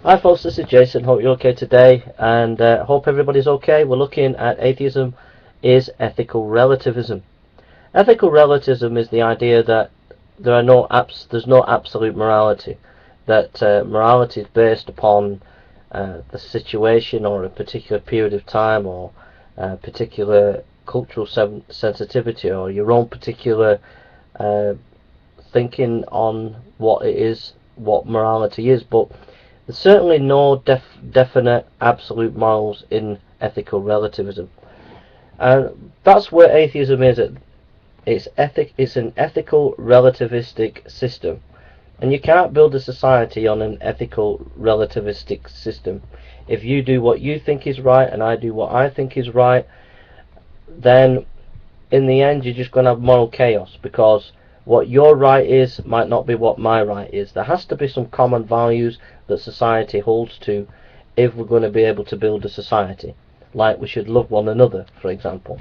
Hi folks, this is Jason. Hope you're okay today, and hope everybody's okay. We're looking at atheism is ethical relativism. Ethical relativism is the idea that there's no absolute morality, that morality is based upon the situation or a particular period of time or a particular cultural sensitivity or your own particular thinking on what it is, what morality is, but there's certainly no definite absolute morals in ethical relativism. That's where atheism is. It's an ethical relativistic system, and you can't build a society on an ethical relativistic system. If you do what you think is right and I do what I think is right, then in the end you're just going to have moral chaos, because what your right is might not be what my right is. There has to be some common values that society holds to if we're going to be able to build a society. Like we should love one another, for example.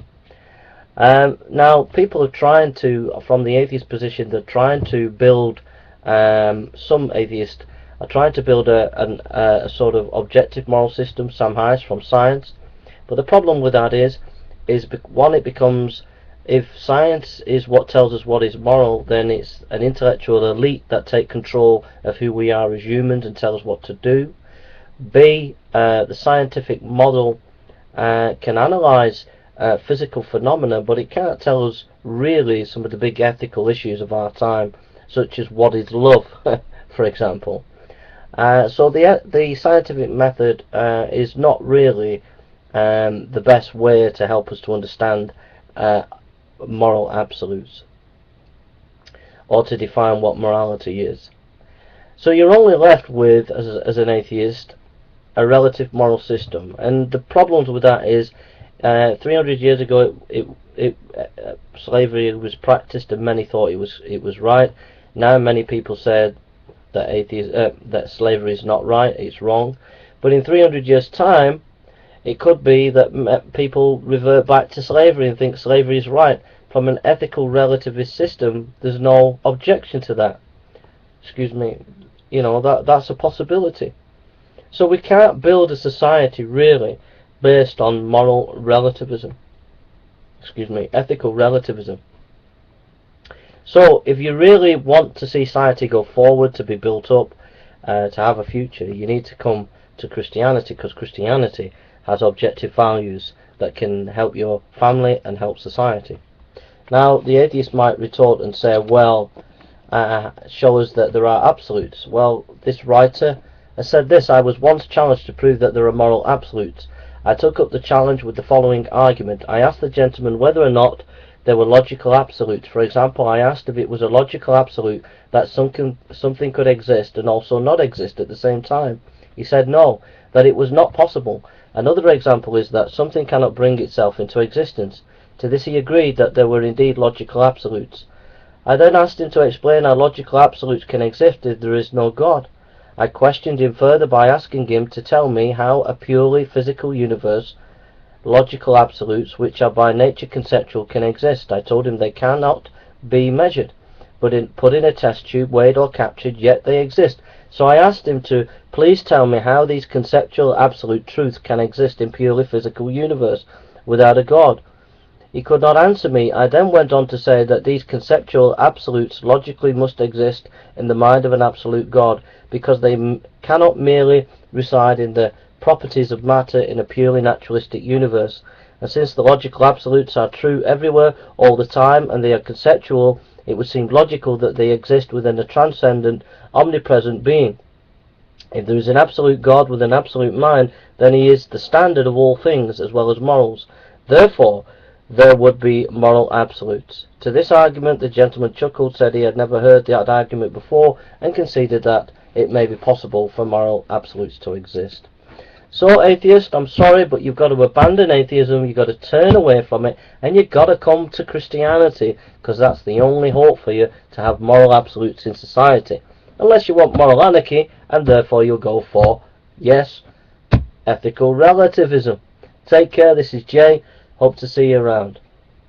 Now, people are trying to, from the atheist position, they're trying to build, some atheists are trying to build a sort of objective moral system, somehow from science. But the problem with that is one, it becomes, if science is what tells us what is moral, then it's an intellectual elite that take control of who we are as humans and tell us what to do. B, the scientific model can analyze physical phenomena, but it can't tell us really some of the big ethical issues of our time, such as what is love, for example. So the scientific method is not really the best way to help us to understand moral absolutes, or to define what morality is. So you're only left with, as an atheist, a relative moral system, and the problems with that is 300 years ago slavery was practiced and many thought it was right. Now many people said that that slavery is not right, it's wrong. But in 300 years time, it could be that people revert back to slavery and think slavery is right. From an ethical relativist system, there's no objection to that. Excuse me. You know, that's a possibility. So we can't build a society really based on moral relativism. Excuse me, ethical relativism. So if you really want to see society go forward, to be built up, to have a future, you need to come to Christianity, because Christianity has objective values that can help your family and help society. Now, the atheist might retort and say, well, show us that there are absolutes. Well, this writer has said this: I was once challenged to prove that there are moral absolutes. I took up the challenge with the following argument. I asked the gentleman whether or not there were logical absolutes. For example, I asked if it was a logical absolute that something could exist and also not exist at the same time. He said no, that it was not possible. Another example is that something cannot bring itself into existence. To this he agreed that there were indeed logical absolutes. I then asked him to explain how logical absolutes can exist if there is no God. I questioned him further by asking him to tell me how a purely physical universe, logical absolutes, which are by nature conceptual, can exist. I told him they cannot be measured, but put in a test tube, weighed or captured, yet they exist. So I asked him to please tell me how these conceptual absolute truths can exist in purely physical universe without a God. He could not answer me. I then went on to say that these conceptual absolutes logically must exist in the mind of an absolute God, because they cannot merely reside in the properties of matter in a purely naturalistic universe. And since the logical absolutes are true everywhere, all the time, and they are conceptual, it would seem logical that they exist within a transcendent, omnipresent being. If there is an absolute God with an absolute mind, then he is the standard of all things as well as morals. Therefore, there would be moral absolutes. To this argument the gentleman chuckled, said he had never heard that argument before, and conceded that it may be possible for moral absolutes to exist. So, atheist, I'm sorry, but you've got to abandon atheism, you've got to turn away from it, and you've got to come to Christianity, because that's the only hope for you to have moral absolutes in society. Unless you want moral anarchy, and therefore you'll go for, yes, ethical relativism. Take care, this is Jay. Hope to see you around.